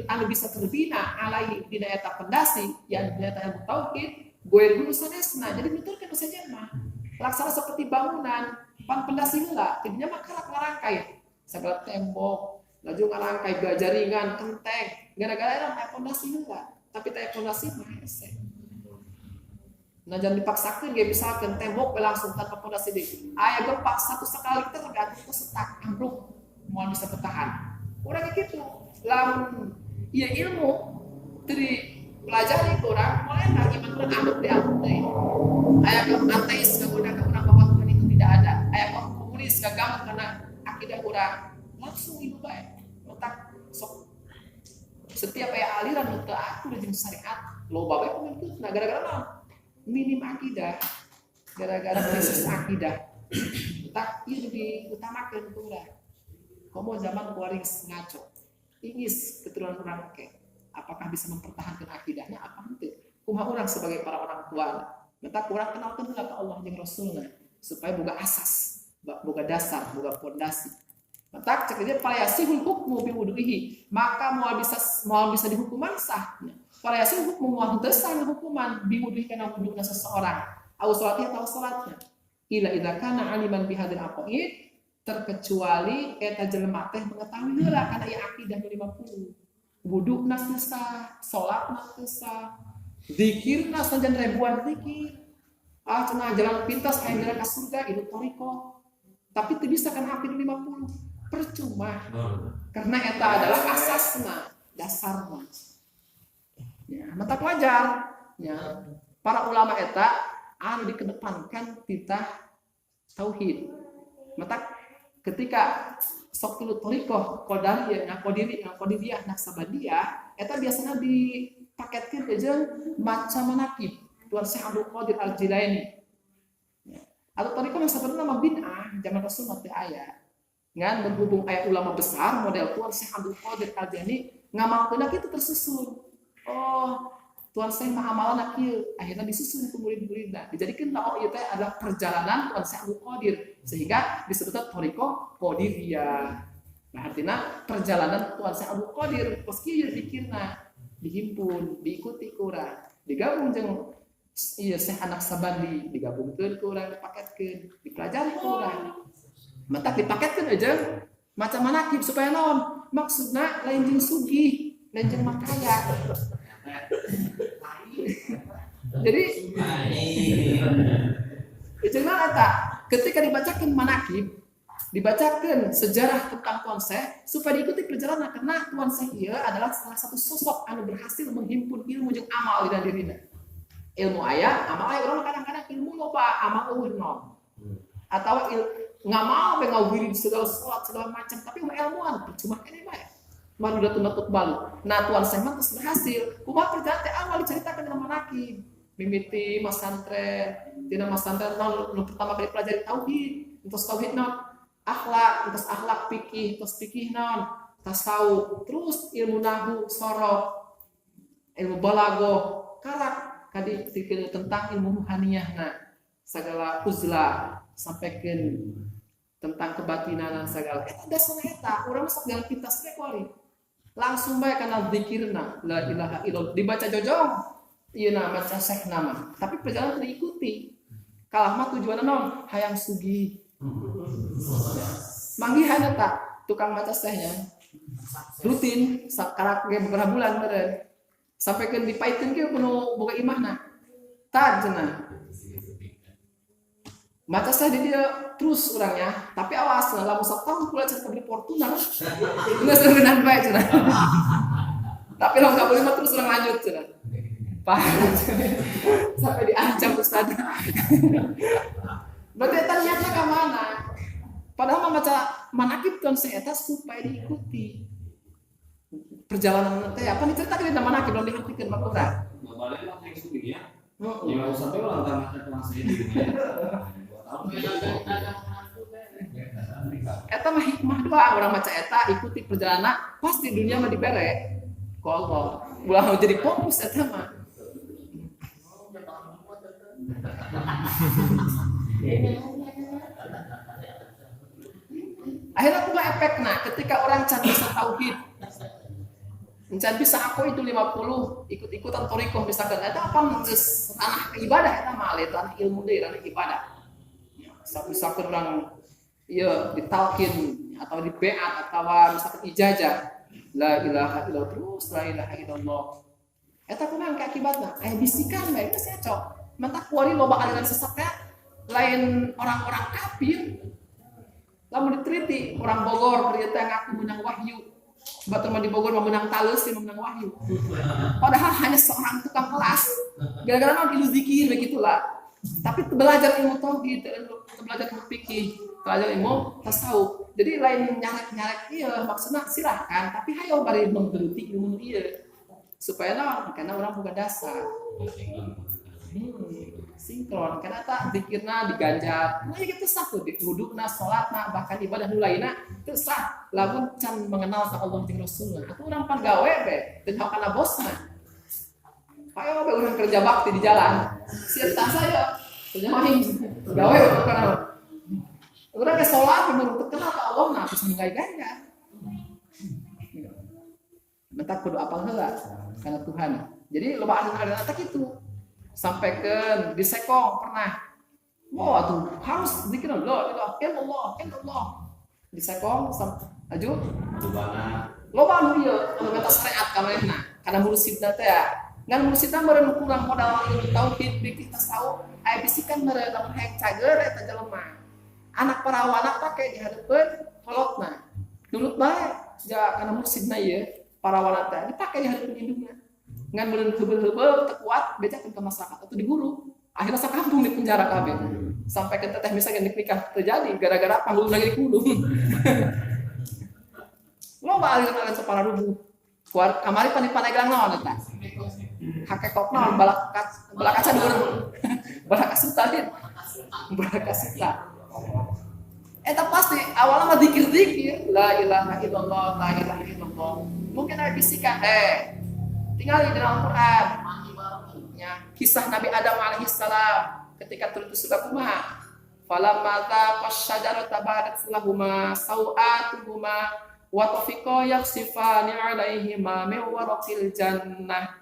anu bisa terbina alaihi dina eta fondasi yang dina eta ilmu tauhid ghairuhu sanesna. Jadi nuturkeun saja mah laksana seperti bangunan pan pondasi heula tidinya mah karak ngarangkai sagala tembok laju ngarangkai jaringan enteng gara-gara era aya pondasi heula tapi teh pondasi mah hese nah jangan dipaksakeun ge misalkan tembok langsung tanpa pondasi deui aya gempa satu sekali tergantung setak ambruk moal bisa bertahan urang kitu lamun ieu ilmu teu pelajari urang moal eta iman urang anggap dianggap deui aya ateis ngagoda ka urang bahwa Tuhan itu tidak ada aya komunis gagam karena akidah urang langsung ieu bae letak sok setiap aya aliran nu teu atur jeung syariat loba bae pengikutna gara-gara naon minim akidah gara-gara krisis akidah tak ieu diutamakeun ku urang komo zaman kuaring ngaco ingis keturunan urang ke apakah bisa mempertahankan akidahnya apa henteu kumaha urang sebagai para orang tua mentak urang kenalkeun heula ka Allah jeung Rasulna supaya boga asas boga dasar boga fondasi. Mentak cek dia falayasihul hukmu biwuduhi maka moal bisa dihukuman sahnya. Falayasihul hukmu moal teu sah hukuman biwuduhi kana wuduna seseorang. Au salatnya atau salatnya. Ila idza kana aliman bihadzal aqaid terkecuali eta jelema teh mengetahui heula kana ieu akidah nu 50. Wuduna teu sah, salatna teu sah, zikirna sajan ribuan zikir. Cenah jalan pintas aya jalan ka surga itu thariqah. Tapi teu bisa kan hafid 50. Percuma karena eta adalah asasna dasarna ya mata pelajar ya para ulama eta anu dikedepankan titah tauhid mata ketika sok tilu thariqah qadariyah naqsabandiyah eta biasanya dipaketkeun jeung macam manaqib Tuan Syekh Abdul Qadir Al-Jilaini ya. Atau thariqah yang sebenarnya nama bid'ah zaman Rasulullah teh aya ngan berhubung aya ulama besar model Tuan Syekh Abdul Qadir Al-Jilani ngamalkeun kitu tersusun oh Tuan Syekh mah amalanna kieu akhirna disusun ku murid-muridna dijadikeun oh ieu teh adalah perjalanan Tuan Syekh Abdul Qadir sehingga disebutna thariqah qadiriyah nah artinya perjalanan Tuan Syekh Abdul Qadir meski ieu zikirna dihimpun diikuti ku urang digabung jeung ieu Syekh An-Naqsabandi digabungkeun ku urang dipaketkeun dipelajari ku urang mata dipaketkeun aja macam manaqib supaya naon maksudna lain jeung sugih dan jeung makaya. Jadi ujungna eta ketika dibacakan manakib, dibacakan sejarah tentang Tuan Syekh supaya diikuti perjalanan karena Tuan Syekh ieu adalah salah satu sosok anu berhasil menghimpun ilmu jeung amal di dirina. Ilmu aya, amal aya urang kadang-kadang ilmu loba, amal eueuh non. Atau ngamal be ngawiri segala salat segala macam tapi ilmuan cuma kene bae. Manu datun-datun balik. Nah Tuan Syekh mah berhasil. Kumaha perjalanan teh awal diceritakan dalam manakib. Mimiti mas santren, tina mas santren nu pertama kali pelajari tauhid, terus tauhid naon? Akhlak, terus akhlak fikih, terus fikih naon? Tasawuf, terus ilmu nahwu, sorok, ilmu balaghah, karak kadi tentang ilmu ruhaniyahna, segala uzlah, sampaikan tentang kebatinan segala. Eta dasarna eta, urang sok jalan pintas we kuali. Langsung bae kana zikirna, la ilaha illallah dibaca jojong. Iya nama Syekh nama, tapi perjalanan diikuti. Kalah mah tujuanna naon? Hayang sugih. Manggihan eta tukang maca Syekhnya. Rutin sakarak ge beberapa bulan meureun. Sampaikeun dipaiteun ge kudu boga imahna. Tad cenah. Maca Syekh di dia terus urangnya, tapi awas lamun satahun kula cenah beli Fortuna. Geus seueunan bae cenah. Tapi lamun ka beli mah terus urang lanjut cenah. Pak, sampai diancam Ustaz. Berarti eta niatna ka mana? Padahal membaca manakib Tuan Syekh eta supaya diikuti. Perjalanan teh apa diceritakeun di manakib lamun dihentikeun mah urang. Balik lah yang sugi ya. Ya usah teh ulang tahun Tuan Syekh. Eta mah hikmah doa urang maca eta ikuti perjalanan pasti dunia mah dibere. Ku Allah. Ulah jadi fokus eta mah. Akhirnya kumaha efekna ketika orang can bisa tauhid. Can bisa aku itu 50 ikut-ikutan thariqah misalkan eta apa geus ranah ibadah eta mah ranah ilmu deui ranah ibadah. Misalkan orang ieu ditalkin atau di beat atau misalkan ijazah la ilaha illallah terus la ilaha illallah. Eta kumaha akibatna? Bisikan bae geus cocok. Mata kuari loba aliran sesatnya lain orang-orang kafir. Lamun diteliti orang Bogor ternyata ngaku menang wahyu. Batur mah di Bogor mah menang talus sih menang wahyu. Padahal hanya seorang tukang kelas. Gara-gara naon ilu zikir begitulah. Tapi belajar ilmu tauhid, belajar ilmu fikih, belajar ilmu tasawuf. Jadi lain nyarek-nyarek ieu maksudna silahkan, tapi hayo bari menggeluti ilmu ieu. Supaya naon? Karena orang bukan dasar. Sinkron karena tak dikirna diganjar nah gitu sah tuh di wudukna salatna bahkan ibadah nu lainna teu sah lamun can mengenal ka Allah jeung Rasulna atuh urang pan gawe be teu kana bosna payo be urang kerja bakti di jalan siap tak saya teu main gawe kana urang ke salat mun teu kenal ka Allah nah bisa nggai-ganjar mentak kudu apal heula kana Tuhan jadi loba anu tak kitu sampaikan di sekong pernah tuh harus zikir Allah di sekong aju loba anu ieu anu meta syariat ka manehna kana mursidna teh ngan mursidna meureun kurang modal ilmu tauhid fikih tasawuf aya bisikan meureun lamun hayang cager eta jelema anak parawana pake dihareupeun holotna nurut bae ja kana mursidna ieu parawana teh dipake dihareupeun indungna ngan meureun heubeul-heubeul teu kuat bejakeun ke masyarakat atau diguru akhirnya sakampung di penjara kabeh sampai ke teteh misalnya nikah terjadi gara-gara panggul lagi digulung loba aliran separa rubuh kuar kamari paneglang naon eta hakekok naon balak kaca dur balak kasutalin balak kasita eta pasti awalnya mah zikir-zikir la ilaha illallah la ilaha illallah mungkin ada bisikan tinggal di dalam Quran ya, kisah Nabi Adam alaihissalam ketika turun ke surga kumaha falamma taqasyajarata badat lahuma sau'atuhuma wa tafiqa yakhsifani alaihima min waraqil jannah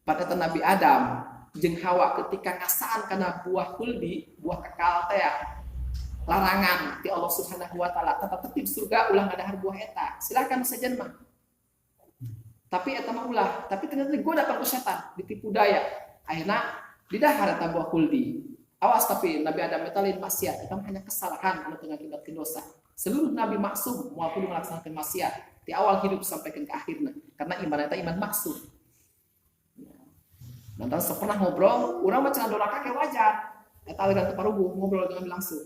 pada Nabi Adam jeung Hawa ketika ngasaan kana buah khuldi buah kekal teh larangan ti Allah Subhanahu wa taala tetep di surga ulah ngadahar buah eta silakan sajen mah Tapi eta mah ulah, tapi ternyata digoda ku setan, ditipu daya. Akhirnya didahar eta buah kuldi. Awas tapi Nabi Adam eta lain maksiat, eta hanya kesalahan anu teu ngakibatkeun dosa. Seluruh nabi maksum moal kudu melaksanakan maksiat di awal hidup sampai ke akhirna. Karena iman eta iman maksum. Nanti pernah ngobrol, urang mah cenah doraka ke wajar. Eta aliran teu paruguh ngobrol dengan langsung.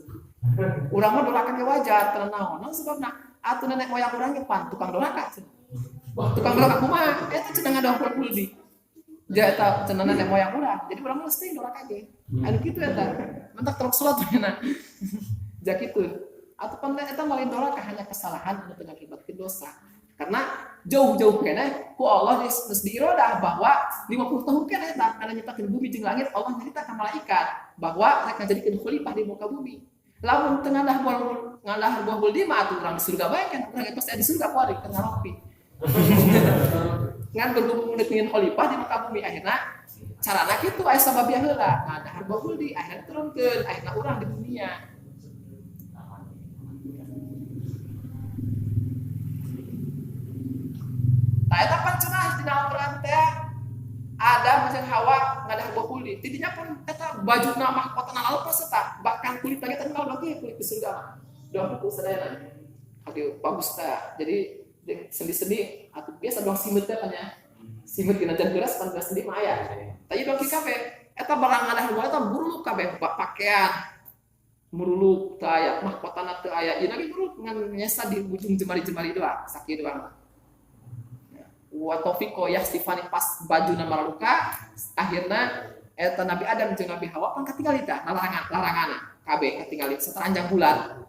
Urang mah doraka ke wajar, teu naon. Naon sebabna? Atuh nenek moyang urang ge pan tukang doraka cenah. Tukang doraka kumaha? Eta cenah ngadohkeun kuldi. Ja eta cenah nenek moyang urang. Jadi urang mesti doraka ge. Anu kitu eta. Mentak terus salat cenah. Ja kitu. Atuh pan eta malin doraka hanya kesalahan anu teu ngakibatkeun dosa. Karena jauh-jauh kene ku Allah geus diirodah bahwa 50 tahun kene eta kana nyiptakeun bumi jeung langit Allah nyarita ka malaikat bahwa rek ngajadikeun khalifah di muka bumi. Lamun teu ngadah buah buldi mah atuh urang di surga bae kan urang pasti di surga kuari keur ngaropi. Ngan berhubung dengan khalifah di muka bumi akhirna carana kitu aya sababia heula ngadah buah buldi akhirna turunkeun akhirna urang di dunia. Nah, eta pan cenah dina Al-Qur'an teh Adam jeung Hawa ngadah buah kuldi. Tidinya pun eta bajuna mahkotana lalpas eta, bahkan kulit teh teh lagi kulit di surga mah. Doang buku sadayana. Adi bagus teh. Jadi sendi-sendi atuh biasa doang simut teh kan ya. Simut dina jan geras pan sendi mah aya. Tapi doang ki kabeh eta barang ngadah buah eta buruluk kabeh pakaian. Muruluk teh aya mahkotana teu aya. Ieu lagi buruluk ngan nyesa di ujung jemari-jemari doang, sakieu doang. Wa taufiqo yastifani pas baju nama luka akhirna eta Nabi Adam jeung Nabi Hawa pan katingali tah larangan kabeh katingali sataranjang bulan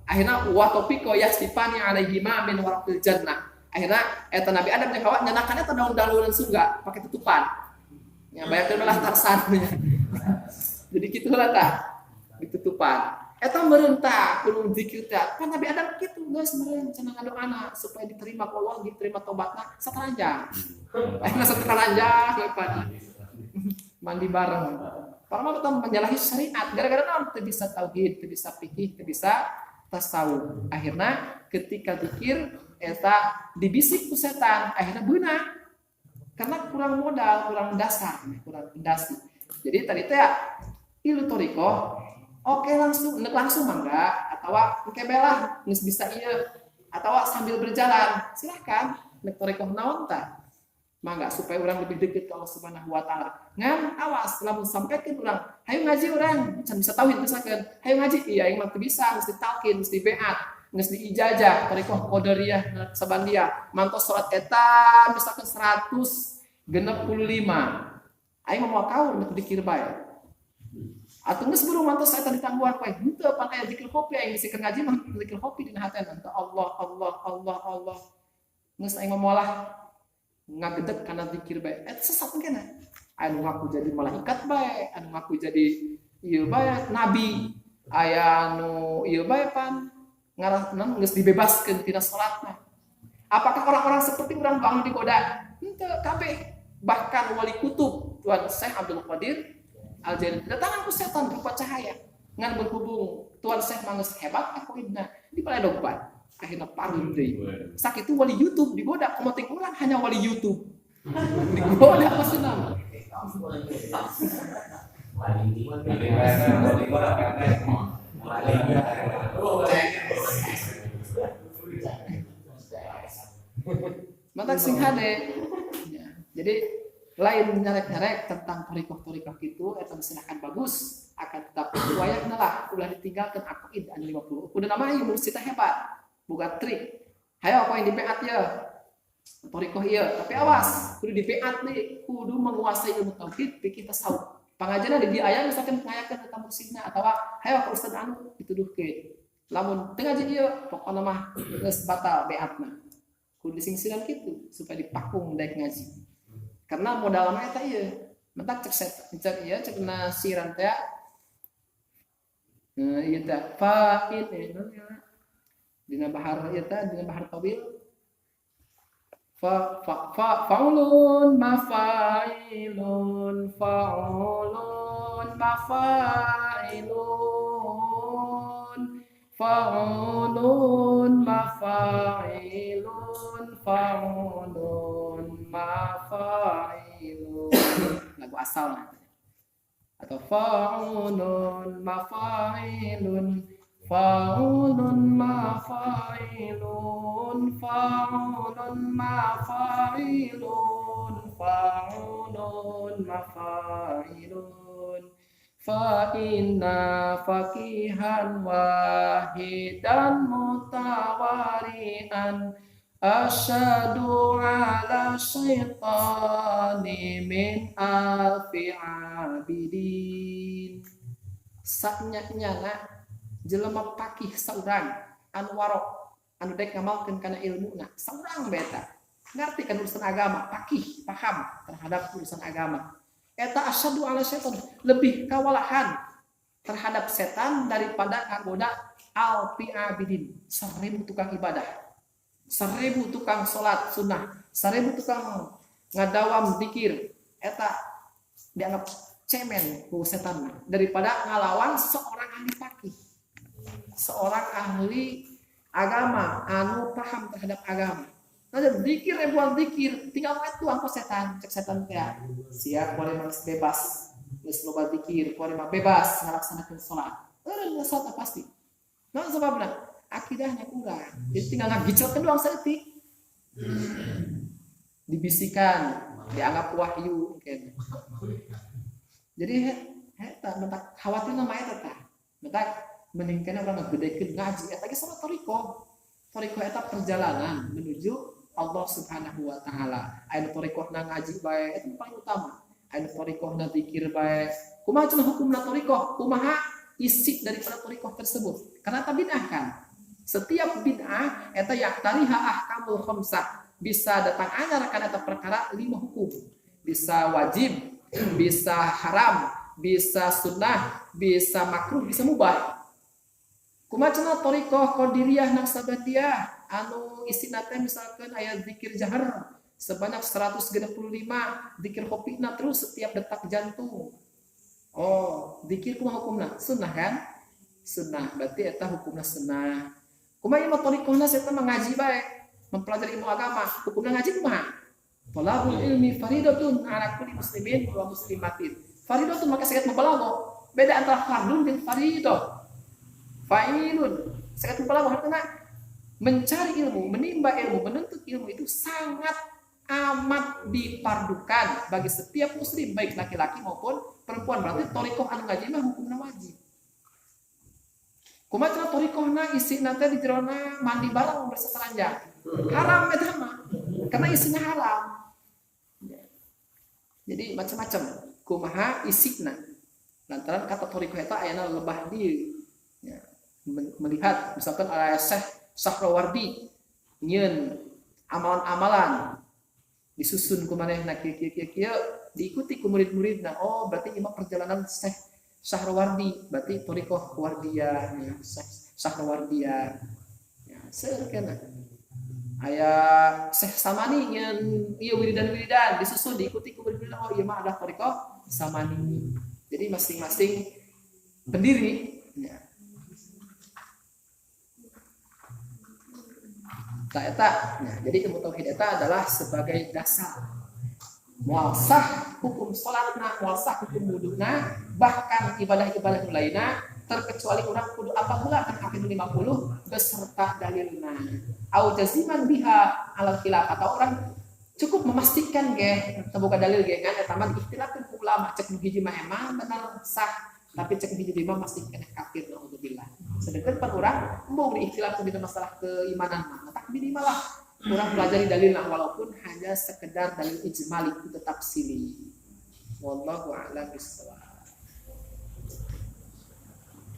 akhirna wa taufiqo yastifani alaihima min warqil jannah akhirna eta Nabi Adam jeung Hawa nyanakan eta daun-daunan surga pakai tutupan nya bayangkeun lah tarsan jadi kitu heula tah ditutupan eta meureuntah kudu zikir teh kan Nabi Adam kitu geus meureun cenah ngadoana supaya diterima ku Allah diterima tobatna sataranjang ayeuna sataranjang pada mandi bareng para mah betul menyalahi syariat gara-gara naon teu bisa tauhid teu bisa fikih teu bisa tasawuf akhirna ketika zikir eta dibisik ku setan akhirna beunang karena kurang modal kurang dasar kurang pondasi jadi tadi teh ilu toriko oke langsung mangga atau engke belah geus bisa ieu atau sambil berjalan silahkan nek torikoh naon tah mangga supaya orang lebih dekat ke Allah Subhanahu wa taala ngan awas lamun sampekeun urang hayu ngaji urang can bisa tauhid misalkan hayu ngaji iya aing mah teu bisa mesti talqin mesti beat geus diijazah torikoh qadariyah sabandia mantos salat eta misalkan 165 aing mah moal kaur nek dikir bae atuh geus buru mantos saya tadi tangguhan poe henteu pan aya zikir kopi aing bisi ngaji mah zikir kopi dina hatena Allah geus aing moalah ngagedeg kana zikir bae eta sesat keneh anu ngaku jadi malaikat bae anu ngaku jadi ieu bae nabi aya nu ieu bae pan ngaranna geus dibebaskeun tina salatna apakah orang-orang seperti urang bang digoda henteu kabeh bahkan wali kutub Tuan Syekh Abdul Qadir Al-Jani datangan ku setan berupa cahaya ngan berhubung Tuan Syekh manggeus hebat aku idna di paladoban akhirna parun deui sakitu wali YouTube digoda komoting urang hanya wali YouTube digoda ku senam mantak sing hade jadi lain nyarek-nyarek tentang torikoh-torikoh itu eta silahkan bagus akan tetapi wayahna lah ulah ditinggalkan aqid anu 50 kudu nama ieu mursyid hebat boga trik hayo apa yang dipeat ya torikoh ieu tapi awas kudu dipeat deui kudu menguasai ilmu tauhid fikih tasawuf pangajana di aya misalkan ngayakeun eta mursyidna atawa hayo ka ustaz anu dituduhkeun lamun teu ngaji ieu pokona mah geus batal beatna kudu disingsiran kitu supaya dipakung daek ngaji karena modal mah eta ieu mentak cek ieu cek nasiran teh ieu teh fa'in dina bahar ieu teh dina bahar tawil faulun mafailun faulun mafailun faulun mafailun faulun mafa'ilun. Lagu asal atau fa'ulun mafa'ilun, fa'ulun mafa'ilun, fa'ulun mafa'ilun, fa'ulun mafa'ilun, fa'inna faqihan wahidan mutawari'an asyadu ala syaitani min alfi abidin. Saknya jelema pakih saurang anu warok anu dek ngamalkeun kana ilmuna saurang beta ngarti kan urusan agama, pakih paham terhadap urusan agama. Eta asyadu ala syaitan, lebih kawalahan terhadap setan daripada ngagoda alfi abidin, 1000 tukang ibadah, 1000 tukang sholat sunnah, 1000 tukang ngadawam zikir. Eta dianggap cemen ku setan daripada ngalawan seorang ahli pakih, seorang ahli agama anu paham terhadap agama. Nah, zikir ribuan zikir tinggal itu angko setan, cek setan teh siap boleh mas bebas geus loba zikir boleh mah bebas ngalaksanakeun salat eureun salat pasti. Nah sebabna akidahnya kurang, jadi tinggal ngagicotkeun doang saeutik dibisikan dianggap wahyu mungkin. Jadi eta mentak khawatir mah eta tah mentak meningkana urang ngagedekeun ngaji eta ge salat thariqah. Thariqah eta perjalanan menuju Allah Subhanahu wa taala. Aya thariqahna ngaji bae eta paling utama. Aya thariqahna zikir bae. Kumaha cenah hukumna thariqah? Kumaha isi daripada thariqah tersebut? Karena ta bid'ah kan. Setiap bid'ah eta yaktariha ahkamul khamsah. Bisa datang anyar kana eta perkara 5 hukum. Bisa wajib, bisa haram, bisa sunnah, bisa makruh, bisa mubah. Kumaha cenah thariqah qadiriyah naqsabandiyah anu isina teh misalkan aya zikir jahar sebanyak 135, zikir khofifna terus setiap detak jantung. Oh, zikir kumaha hukumna? Sunnah kan? Sunnah, berarti eta hukumna sunnah. Kumaha ieu thariqahna eta mah ngaji bae, mempelajari ilmu agama. Hukumna ngaji kumaha? Talabul ilmi faridatun ala kulli muslimin wa muslimatin. Faridatun maka sangat mubalaghah. Beda antara fardun dan faridah. Fa'ilun, sangat mubalaghah artinya mencari ilmu, menimba ilmu, menuntut ilmu itu sangat amat dipardukan bagi setiap muslim baik laki-laki maupun perempuan. Berarti thariqah anu ngaji mah hukumna wajib. Kumaha cenah thariqahna isina teh di jerona mandi bareng berseteranjang. Haram eta mah. Karena isinya haram. Jadi macam-macam kumaha isina. Lantaran kata thariqah eta ayana lebah di ya, melihat misalkan aya Syekh Sahrawardi nyeun amalan-amalan disusun ku manehna kieu diikuti ku murid-muridna. Oh, berarti imam perjalanan Syekh Sahrawardi, berarti thariqah wardiyah ya, Syekh Sahrawardiyah. Ya, seurkeun aya Syekh Samani nyeun ieu wiridan-wiridan disusun diikuti ku murid-muridna. Oh, ieu mah adalah thariqah Samani. Jadi masing-masing pendiri ya. Eta, nah, jadi ilmu tauhid eta adalah sebagai dasar moal sah hukum salatna, moal sah hukum wuduna, bahkan ibadah-ibadah lainna terkecuali orang kudu apabila kan akid 50 beserta dalilna. Au jaziman biha alal khilaf, atau orang cukup memastikan ge terbuka dalil ge kan eta mah ikhtilafkeun ulama cek hiji mah emang benar sah tapi cek hiji mah pasti kena kafir naudzubillah. Sedangkan pan urang embung diikhtilaf di masalah keimanan mah tak minimal lah urang pelajari dalilna walaupun hanya sekedar dalil ijmali itu tetap silih. Wallahu a'lam bishawab.